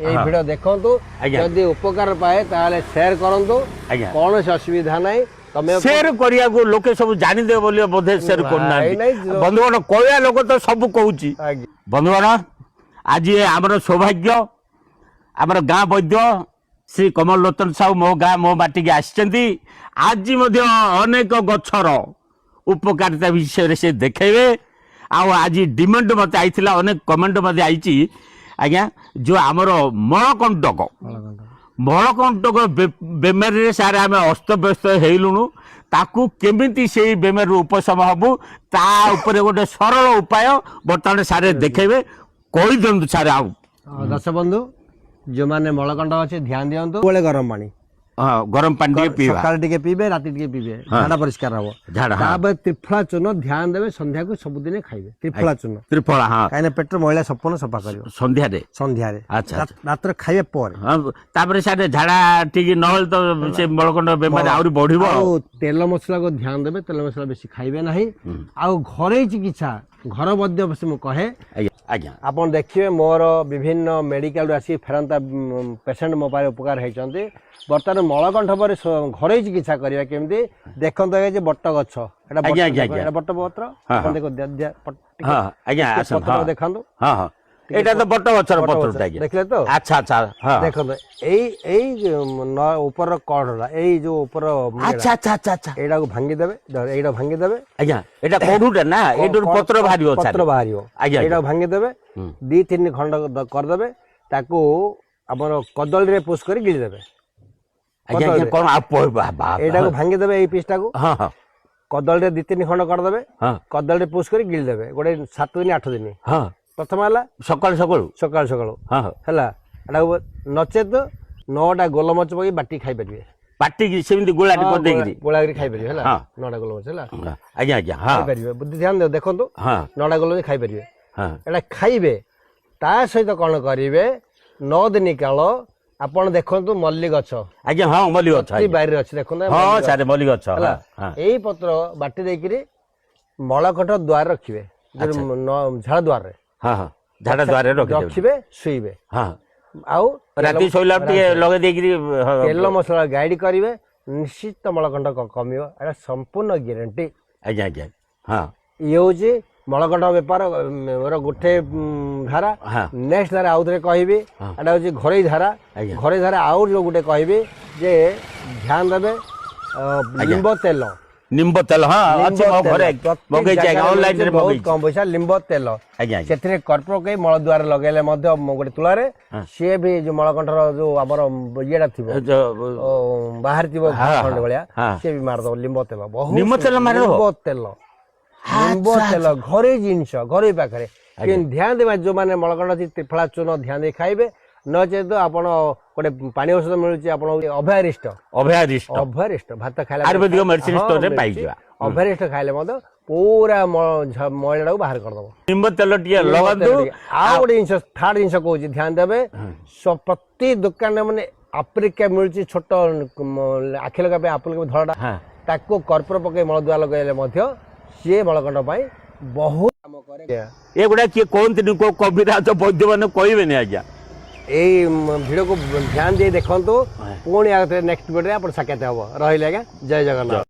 এই ভিডিও দেখন্তু যদি উপকার পাए তাহলে শেয়ার করন্তু কোন অসুবিধা নাই तमे शेयर करिया को लोके सब जानि दे बोलियो बोधे शेयर करना बंधुगण कोया लोक तो सब कहूची बंधुगण आज हमर सौभाग्य हमर गाँ वैद्य श्री कमल लोचन साहू मो गाँ मो माटी के आछंती आज मध्य अनेक गछर उपकारिता विषय से देखेबे आ आज डिमांड मते आइथिला अनेक कमेंट मते आइची आज्ञा जो हमर मलकंटक बेमारी सारे आम अस्तव्यस्त हेलुणु ताकू केमिति से बेमारी उपशम हबु ता ऊपर गोटे सरल उपाय बर्तमान सारे देखेबे कहि दंतु सारे आउ दर्शक बंधु जो माने मलकंटक अछि ध्यान दियंतु बोले गरम पानी हां गरम पानी टिके पीबा सकाळ टिके पीबे राती टिके पीबे झाडा परिष्कार हबो झाडा ताबे त्रिफला चूर्ण ध्यान देबे संध्या को सब दिन खाइबे त्रिफला हां काने पेट मैला सपन सफा करियो संध्या रे अच्छा रात खाइबे पर हां ताबरे साडे झाडा टिके नहल तो से मलकंटक बेमारी आउरी बढ़िबो आ तेल मसला को ध्यान देबे तेल मसला बेसी खाइबे नाही आ घरे चिकित्सा घर मध्य बस मु कहे आज्ञा आपण देखिए मोर विभिन्न मेडिकल आसी फेरंता पेशेंट मो पारे उपकार होइचंती बर्तमान मलकंठ पर घरे चिकित्सा करिया केमती देखंत जे बट्ट गछ एटा बट्ट पत्र आपण देखो हां आज्ञा पत्र देखंतु हां हां एटा तो बट्ट गछर पत्र आज्ञा देखले तो अच्छा अच्छा हां देखंतु एई ऊपर कड़ला एई जो ऊपर अच्छा अच्छा अच्छा एटा को भांगी देबे एटा भांगी देबे आज्ञा एटा कोडुटा ना एडुर पत्र बाहरियो पत्र बाहरियो आज्ञा एटा भांगी देबे 2-3 खंड कर देबे ताको हमर कदल रे पुश कर गिल देबे आज्ञा कोन आप एटा को भांगी देबे एई पीसटा को हां हां कदल रे 2-3 खंड कर देबे हां कदल रे पुश कर गिल देबे गोटे 7 दिन 8 दिन हां प्रथम हला सकाळ सकाळ हां हला एटा नचेत 9टा गोलमच पई बाटी खाइ परिबे बाटी की सेमिति गोलाटी कर देगिरी गोलाटी खाइ परिबे हला 9टा गोलमच हला आज्ञा आज्ञा हां खाइ परिबे बुद्धि ध्यान दे देखंतु हां 9टा गोलमच खाइ परिबे हां एटा खाइबे ता सहित कोन करिवे 9 दिन काल आपण देखंतु मल्ली गछ आज्ञा हां मल्ली गछ बाहर अछि देखंतु हां सारे मल्ली गछ हां एई पत्र बाटी देकिरी मलकंठ द्वार रखिबे झाड़ द्वार रे हां हां झाड़ा द्वार रे रखिबे सुइबे हां आउ राती सोइला टिके लगे देकिरी तेल मसला गाइड करिवे निश्चित मलकंठ कमियो एटा संपूर्ण ग्यारंटी आज्ञा आज्ञा हां ये होची मलकंठ व्यापार मोर गोटे धारा नेक्स्ट धारा आउ थे कहबी एटा होची घरे धारा आउ जो गोटे कहबी जे ध्यान देबे निम्ब तेल हां अछि मो घरे मगै छै ऑनलाइन रे बहुत कम पैसा लिंब तेल आज्ञा सेथरे कर्पूर के मल द्वार लगेले मध्य गोटे तुला रे से भी जो मलकंठर जो हमर येडा थिबो बाहर थिबो खंड भलिया से भी मार दो लिंब तेल बहुत निम्ब तेल मार दो लिंब तेल घरे जिंस घरे पाखरे कि ध्यान देबा जो माने मलकंठ त्रिफला चूर्ण ध्यान दे खाइबे नचे तो आपण गोटे पानी औषध मिलुची आपण अभयारिष्ट भात खाइले आयुर्वेदिक मेडिसिन स्टोर रे पाइ जिवा अभयारिष्ट खाइले मते पूरा मैला को बाहर कर दबो निम्ब तेल टिया लगादो आ गोटे जिंस थर्ड जिंस कहूची ध्यान देबे प्रति दुकान माने अफ्रीका मिलुची छोट आखि लगा पे आपल के धळडा ताको कर्पूर पके मल द्वार लगाइले मध्य से मलकंठ पाई बहुत काम करे ए गुडा के कोन दिन को कविराज वैद्य माने कहबे नै आज्ञा এই ভিডিও को ध्यान दे देखो पुणी नेक्स्ट वीडियो आप साक्षात हम रही आज्ञा जय जगन्नाथ।